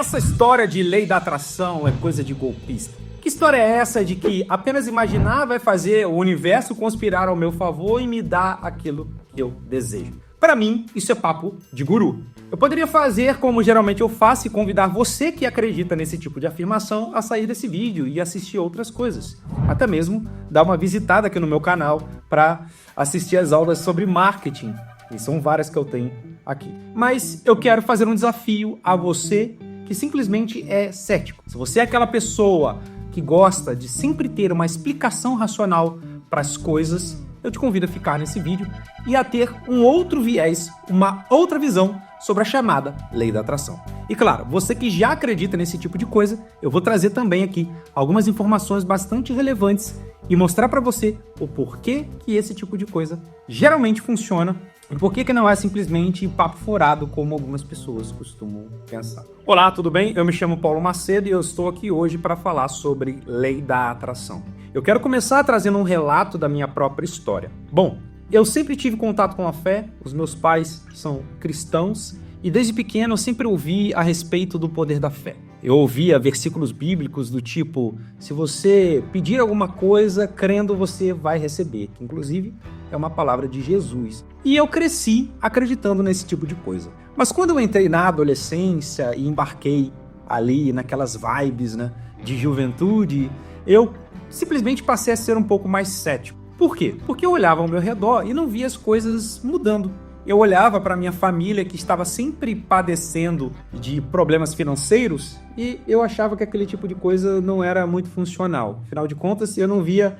Essa história de lei da atração é coisa de golpista. Que história é essa de que apenas imaginar vai fazer o universo conspirar ao meu favor e me dar aquilo que eu desejo? Para mim, isso é papo de guru. Eu poderia fazer como geralmente eu faço e convidar você que acredita nesse tipo de afirmação a sair desse vídeo e assistir outras coisas. Até mesmo dar uma visitada aqui no meu canal para assistir as aulas sobre marketing. E são várias que eu tenho aqui. Mas eu quero fazer um desafio a você que simplesmente é cético. Se você é aquela pessoa que gosta de sempre ter uma explicação racional para as coisas, eu te convido a ficar nesse vídeo e a ter um outro viés, uma outra visão sobre a chamada lei da atração. E claro, você que já acredita nesse tipo de coisa, eu vou trazer também aqui algumas informações bastante relevantes e mostrar para você o porquê que esse tipo de coisa geralmente funciona e por que não é simplesmente papo furado como algumas pessoas costumam pensar. Olá, tudo bem? Eu me chamo Paulo Macedo e eu estou aqui hoje para falar sobre lei da atração. Eu quero começar trazendo um relato da minha própria história. Bom, eu sempre tive contato com a fé, os meus pais são cristãos e desde pequeno eu sempre ouvi a respeito do poder da fé. Eu ouvia versículos bíblicos do tipo, se você pedir alguma coisa, crendo você vai receber, que inclusive é uma palavra de Jesus. E eu cresci acreditando nesse tipo de coisa. Mas quando eu entrei na adolescência e embarquei ali naquelas vibes, né, de juventude, eu simplesmente passei a ser um pouco mais cético. Por quê? Porque eu olhava ao meu redor e não via as coisas mudando. Eu olhava para minha família que estava sempre padecendo de problemas financeiros e eu achava que aquele tipo de coisa não era muito funcional. Afinal de contas, eu não via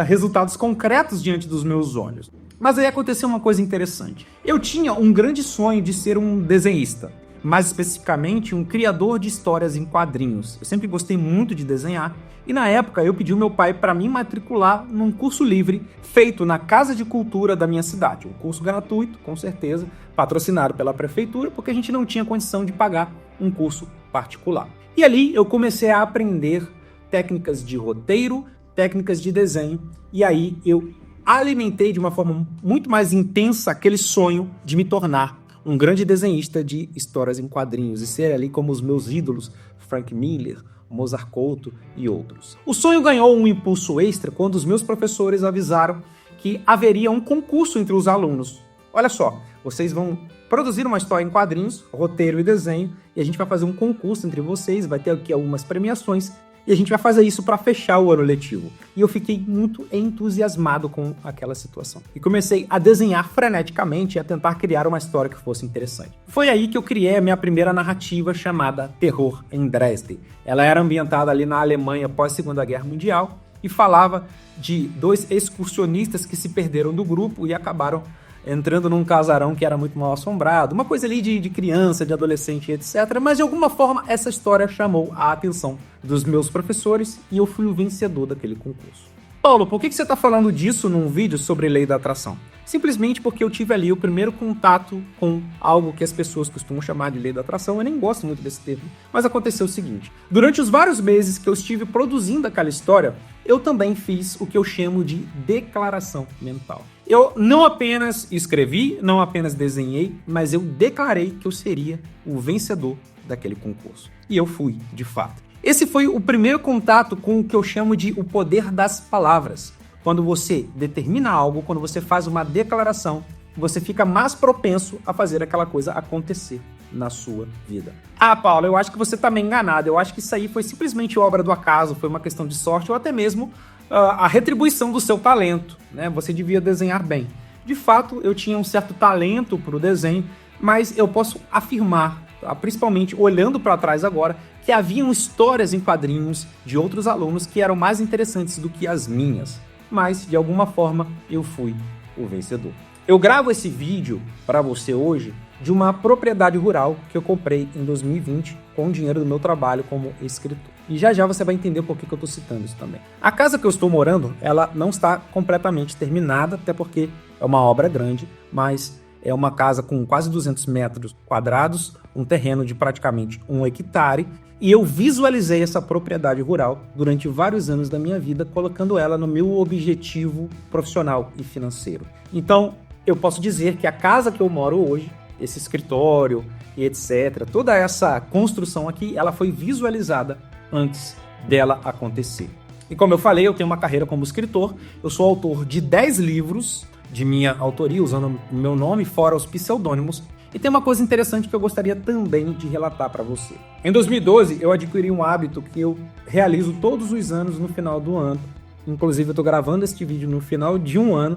resultados concretos diante dos meus olhos. Mas aí aconteceu uma coisa interessante. Eu tinha um grande sonho de ser um desenhista, mais especificamente um criador de histórias em quadrinhos. Eu sempre gostei muito de desenhar e na época eu pedi ao meu pai para me matricular num curso livre feito na Casa de Cultura da minha cidade. Um curso gratuito, com certeza, patrocinado pela prefeitura, porque a gente não tinha condição de pagar um curso particular. E ali eu comecei a aprender técnicas de roteiro, técnicas de desenho e aí eu alimentei de uma forma muito mais intensa aquele sonho de me tornar um grande desenhista de histórias em quadrinhos e ser ali como os meus ídolos, Frank Miller, Mozart Couto e outros. O sonho ganhou um impulso extra quando os meus professores avisaram que haveria um concurso entre os alunos. Olha só, vocês vão produzir uma história em quadrinhos, roteiro e desenho, e a gente vai fazer um concurso entre vocês, vai ter aqui algumas premiações, e a gente vai fazer isso para fechar o ano letivo. E eu fiquei muito entusiasmado com aquela situação. E comecei a desenhar freneticamente e a tentar criar uma história que fosse interessante. Foi aí que eu criei a minha primeira narrativa chamada Terror em Dresden. Ela era ambientada ali na Alemanha pós-Segunda Guerra Mundial e falava de dois excursionistas que se perderam do grupo e acabaram entrando num casarão que era muito mal assombrado, uma coisa ali de criança, de adolescente, etc. Mas de alguma forma essa história chamou a atenção dos meus professores e eu fui o vencedor daquele concurso. Paulo, por que você está falando disso num vídeo sobre lei da atração? Simplesmente porque eu tive ali o primeiro contato com algo que as pessoas costumam chamar de lei da atração. Eu nem gosto muito desse termo, mas aconteceu o seguinte. Durante os vários meses que eu estive produzindo aquela história, eu também fiz o que eu chamo de declaração mental. Eu não apenas escrevi, não apenas desenhei, mas eu declarei que eu seria o vencedor daquele concurso. E eu fui, de fato. Esse foi o primeiro contato com o que eu chamo de o poder das palavras. Quando você determina algo, quando você faz uma declaração, você fica mais propenso a fazer aquela coisa acontecer na sua vida. Ah, Paulo, eu acho que você está meio enganado. Eu acho que isso aí foi simplesmente obra do acaso, foi uma questão de sorte ou até mesmo a retribuição do seu talento, né? Você devia desenhar bem. De fato, eu tinha um certo talento para o desenho, mas eu posso afirmar, principalmente olhando para trás agora, que haviam histórias em quadrinhos de outros alunos que eram mais interessantes do que as minhas. Mas, de alguma forma, eu fui o vencedor. Eu gravo esse vídeo para você hoje de uma propriedade rural que eu comprei em 2020 com o dinheiro do meu trabalho como escritor. E já já você vai entender por que eu estou citando isso também. A casa que eu estou morando, ela não está completamente terminada, até porque é uma obra grande, mas é uma casa com quase 200 metros quadrados, um terreno de praticamente 1 hectare, e eu visualizei essa propriedade rural durante vários anos da minha vida, colocando ela no meu objetivo profissional e financeiro. Então, eu posso dizer que a casa que eu moro hoje esse escritório e etc. Toda essa construção aqui, ela foi visualizada antes dela acontecer. E como eu falei, eu tenho uma carreira como escritor, eu sou autor de 10 livros de minha autoria, usando o meu nome, fora os pseudônimos. E tem uma coisa interessante que eu gostaria também de relatar para você. Em 2012, eu adquiri um hábito que eu realizo todos os anos no final do ano. Inclusive, eu estou gravando este vídeo no final de um ano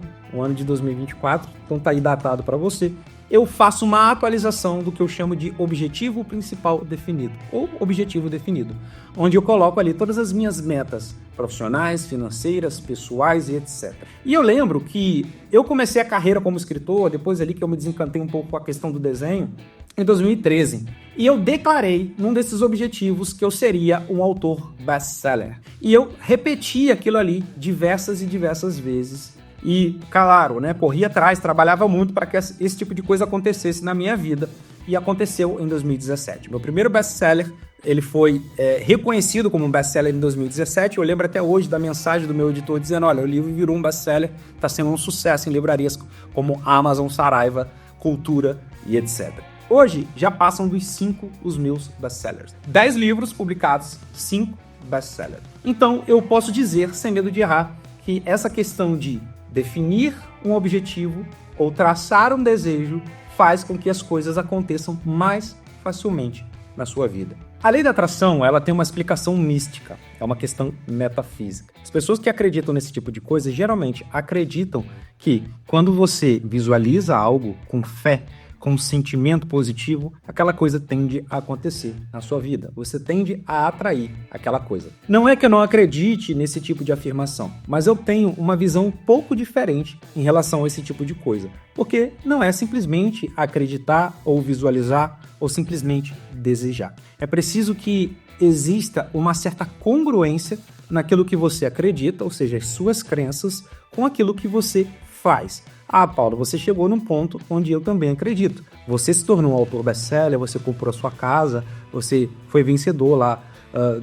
de 2024, então tá aí datado para você. Eu faço uma atualização do que eu chamo de objetivo principal definido, ou objetivo definido, onde eu coloco ali todas as minhas metas profissionais, financeiras, pessoais e etc. E eu lembro que eu comecei a carreira como escritor, depois ali que eu me desencantei um pouco com a questão do desenho, em 2013. E eu declarei num desses objetivos que eu seria um autor best-seller. E eu repeti aquilo ali diversas e diversas vezes. E, claro, né, corri atrás, trabalhava muito para que esse tipo de coisa acontecesse na minha vida. E aconteceu em 2017. Meu primeiro best-seller, ele foi reconhecido como um best-seller em 2017. Eu lembro até hoje da mensagem do meu editor dizendo, olha, o livro virou um best-seller, está sendo um sucesso em livrarias como Amazon, Saraiva, Cultura e etc. Hoje, já passam dos 5 os meus best-sellers. 10 livros publicados, 5 best-sellers. Então, eu posso dizer, sem medo de errar, que essa questão de definir um objetivo ou traçar um desejo faz com que as coisas aconteçam mais facilmente na sua vida. A lei da atração, ela tem uma explicação mística, é uma questão metafísica. As pessoas que acreditam nesse tipo de coisa geralmente acreditam que quando você visualiza algo com fé, com um sentimento positivo, aquela coisa tende a acontecer na sua vida. Você tende a atrair aquela coisa. Não é que eu não acredite nesse tipo de afirmação, mas eu tenho uma visão um pouco diferente em relação a esse tipo de coisa. Porque não é simplesmente acreditar ou visualizar ou simplesmente desejar. É preciso que exista uma certa congruência naquilo que você acredita, ou seja, as suas crenças, com aquilo que você faz. Ah, Paulo, você chegou num ponto onde eu também acredito. Você se tornou um autor best-seller, você comprou a sua casa, você foi vencedor lá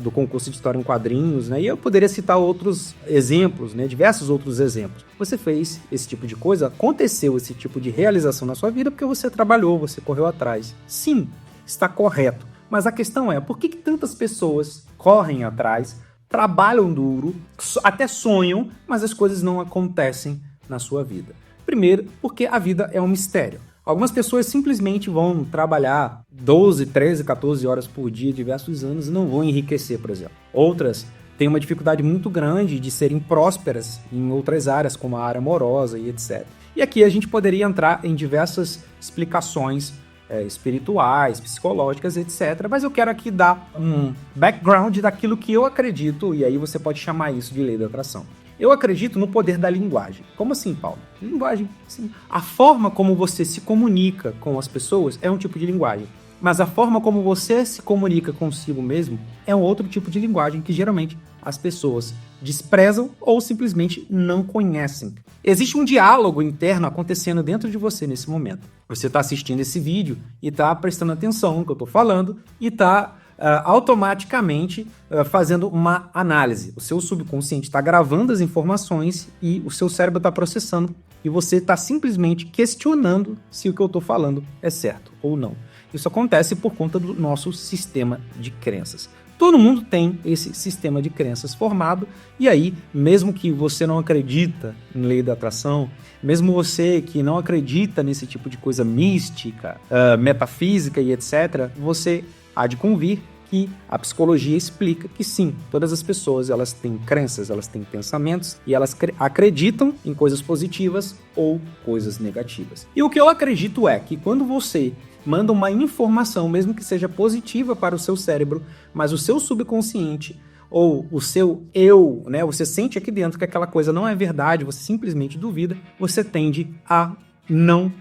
do concurso de história em quadrinhos, né? E eu poderia citar outros exemplos, né? Diversos outros exemplos. Você fez esse tipo de coisa, aconteceu esse tipo de realização na sua vida porque você trabalhou, você correu atrás. Sim, está correto. Mas a questão é, por que tantas pessoas correm atrás, trabalham duro, até sonham, mas as coisas não acontecem na sua vida? Primeiro, porque a vida é um mistério. Algumas pessoas simplesmente vão trabalhar 12, 13, 14 horas por dia, diversos anos, e não vão enriquecer, por exemplo. Outras têm uma dificuldade muito grande de serem prósperas em outras áreas, como a área amorosa e etc. E aqui a gente poderia entrar em diversas explicações espirituais, psicológicas, etc. Mas eu quero aqui dar um background daquilo que eu acredito, e aí você pode chamar isso de lei da atração. Eu acredito no poder da linguagem. Como assim, Paulo? Linguagem, sim. A forma como você se comunica com as pessoas é um tipo de linguagem. Mas a forma como você se comunica consigo mesmo é um outro tipo de linguagem que geralmente as pessoas desprezam ou simplesmente não conhecem. Existe um diálogo interno acontecendo dentro de você nesse momento. Você está assistindo esse vídeo e está prestando atenção no que eu estou falando e está automaticamente fazendo uma análise. O seu subconsciente está gravando as informações e o seu cérebro está processando e você está simplesmente questionando se o que eu estou falando é certo ou não. Isso acontece por conta do nosso sistema de crenças. Todo mundo tem esse sistema de crenças formado e aí, mesmo que você não acredita em lei da atração, mesmo você que não acredita nesse tipo de coisa mística, metafísica e etc., você há de convir que a psicologia explica que sim, todas as pessoas elas têm crenças, elas têm pensamentos e elas acreditam em coisas positivas ou coisas negativas. E o que eu acredito é que quando você manda uma informação, mesmo que seja positiva para o seu cérebro, mas o seu subconsciente ou o seu eu, né, você sente aqui dentro que aquela coisa não é verdade, você simplesmente duvida, você tende a não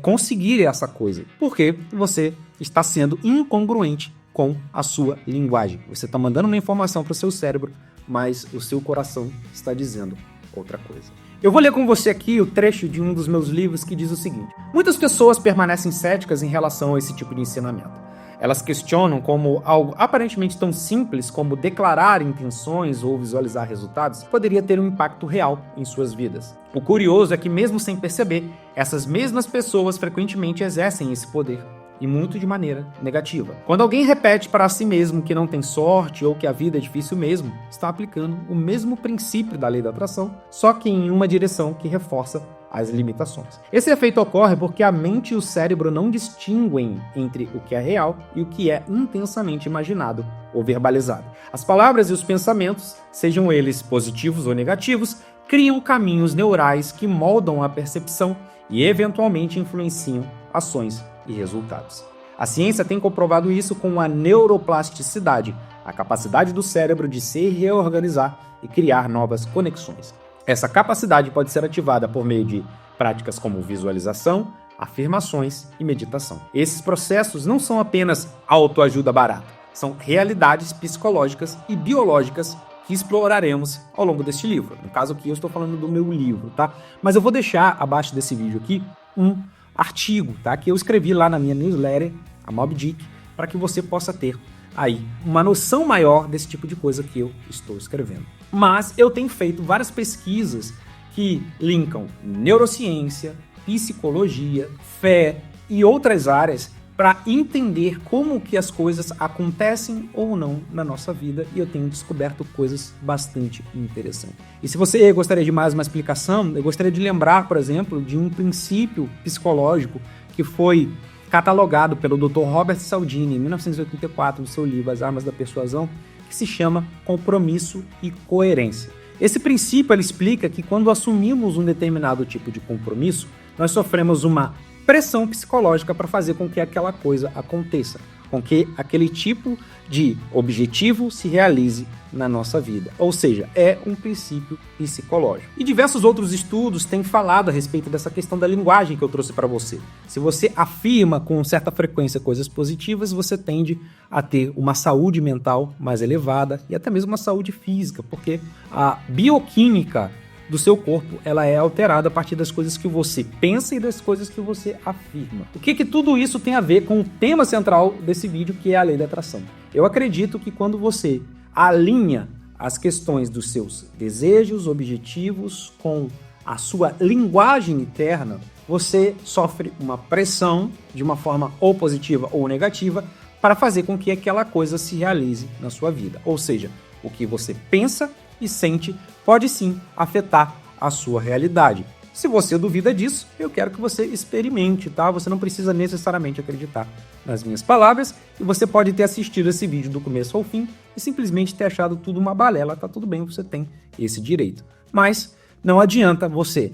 conseguir essa coisa, porque você está sendo incongruente com a sua linguagem. Você está mandando uma informação para o seu cérebro, mas o seu coração está dizendo outra coisa. Eu vou ler com você aqui o trecho de um dos meus livros que diz o seguinte: muitas pessoas permanecem céticas em relação a esse tipo de ensinamento. Elas questionam como algo aparentemente tão simples como declarar intenções ou visualizar resultados poderia ter um impacto real em suas vidas. O curioso é que, mesmo sem perceber, essas mesmas pessoas frequentemente exercem esse poder, e muito de maneira negativa. Quando alguém repete para si mesmo que não tem sorte ou que a vida é difícil mesmo, está aplicando o mesmo princípio da lei da atração, só que em uma direção que reforça as limitações. Esse efeito ocorre porque a mente e o cérebro não distinguem entre o que é real e o que é intensamente imaginado ou verbalizado. As palavras e os pensamentos, sejam eles positivos ou negativos, criam caminhos neurais que moldam a percepção e eventualmente influenciam ações e resultados. A ciência tem comprovado isso com a neuroplasticidade, a capacidade do cérebro de se reorganizar e criar novas conexões. Essa capacidade pode ser ativada por meio de práticas como visualização, afirmações e meditação. Esses processos não são apenas autoajuda barata, são realidades psicológicas e biológicas que exploraremos ao longo deste livro. No caso aqui eu estou falando do meu livro, tá? Mas eu vou deixar abaixo desse vídeo aqui um artigo, tá? Que eu escrevi lá na minha newsletter, a Moby Dick, para que você possa ter aí uma noção maior desse tipo de coisa que eu estou escrevendo. Mas eu tenho feito várias pesquisas que linkam neurociência, psicologia, fé e outras áreas para entender como que as coisas acontecem ou não na nossa vida, e eu tenho descoberto coisas bastante interessantes. E se você gostaria de mais uma explicação, eu gostaria de lembrar, por exemplo, de um princípio psicológico que foi catalogado pelo Dr. Robert Cialdini em 1984 no seu livro As Armas da Persuasão, que se chama compromisso e coerência. Esse princípio ele explica que quando assumimos um determinado tipo de compromisso, nós sofremos uma pressão psicológica para fazer com que aquela coisa aconteça, com que aquele tipo de objetivo se realize na nossa vida. Ou seja, é um princípio psicológico. E diversos outros estudos têm falado a respeito dessa questão da linguagem que eu trouxe para você. Se você afirma com certa frequência coisas positivas, você tende a ter uma saúde mental mais elevada e até mesmo uma saúde física, porque a bioquímica do seu corpo, ela é alterada a partir das coisas que você pensa e das coisas que você afirma. O que tudo isso tem a ver com o tema central desse vídeo, que é a lei da atração? Eu acredito que quando você alinha as questões dos seus desejos, objetivos com a sua linguagem interna, você sofre uma pressão de uma forma ou positiva ou negativa para fazer com que aquela coisa se realize na sua vida. Ou seja, o que você pensa e sente pode sim afetar a sua realidade. Se você duvida disso, eu quero que você experimente, tá? Você não precisa necessariamente acreditar nas minhas palavras e você pode ter assistido esse vídeo do começo ao fim e simplesmente ter achado tudo uma balela, tá tudo bem, você tem esse direito. Mas não adianta você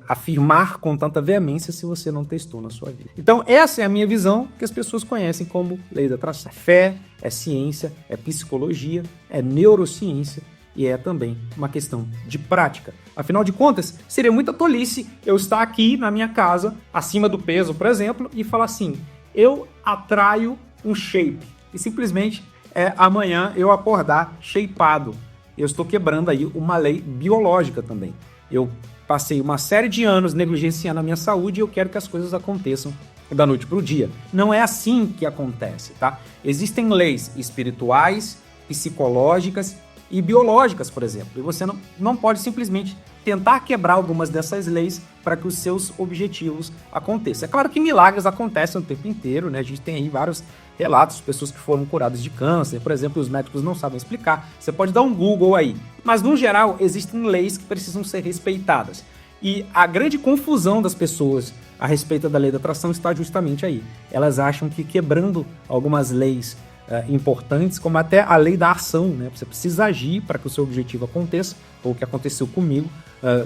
afirmar com tanta veemência se você não testou na sua vida. Então essa é a minha visão, que as pessoas conhecem como lei da atração. É fé, é ciência, é psicologia, é neurociência, e é também uma questão de prática. Afinal de contas, seria muita tolice eu estar aqui na minha casa, acima do peso, por exemplo, e falar assim, eu atraio um shape. E simplesmente amanhã eu acordar shapeado. Eu estou quebrando aí uma lei biológica também. Eu passei uma série de anos negligenciando a minha saúde e eu quero que as coisas aconteçam da noite para o dia. Não é assim que acontece, tá? Existem leis espirituais, psicológicas e biológicas, por exemplo. E você não pode simplesmente tentar quebrar algumas dessas leis para que os seus objetivos aconteçam. É claro que milagres acontecem o tempo inteiro, né? A gente tem aí vários relatos de pessoas que foram curadas de câncer, por exemplo, os médicos não sabem explicar. Você pode dar um Google aí. Mas, no geral, existem leis que precisam ser respeitadas. E a grande confusão das pessoas a respeito da lei da atração está justamente aí. Elas acham que quebrando algumas leis importantes, como até a lei da ação, né? Você precisa agir para que o seu objetivo aconteça, ou o que aconteceu comigo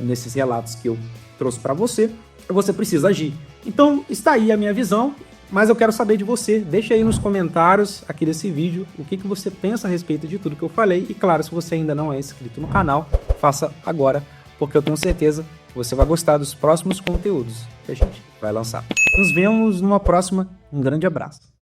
nesses relatos que eu trouxe para você, você precisa agir. Então está aí a minha visão, mas eu quero saber de você. Deixa aí nos comentários aqui desse vídeo o que você pensa a respeito de tudo que eu falei, e claro, se você ainda não é inscrito no canal, faça agora, porque eu tenho certeza que você vai gostar dos próximos conteúdos que a gente vai lançar. Nos vemos numa próxima, um grande abraço.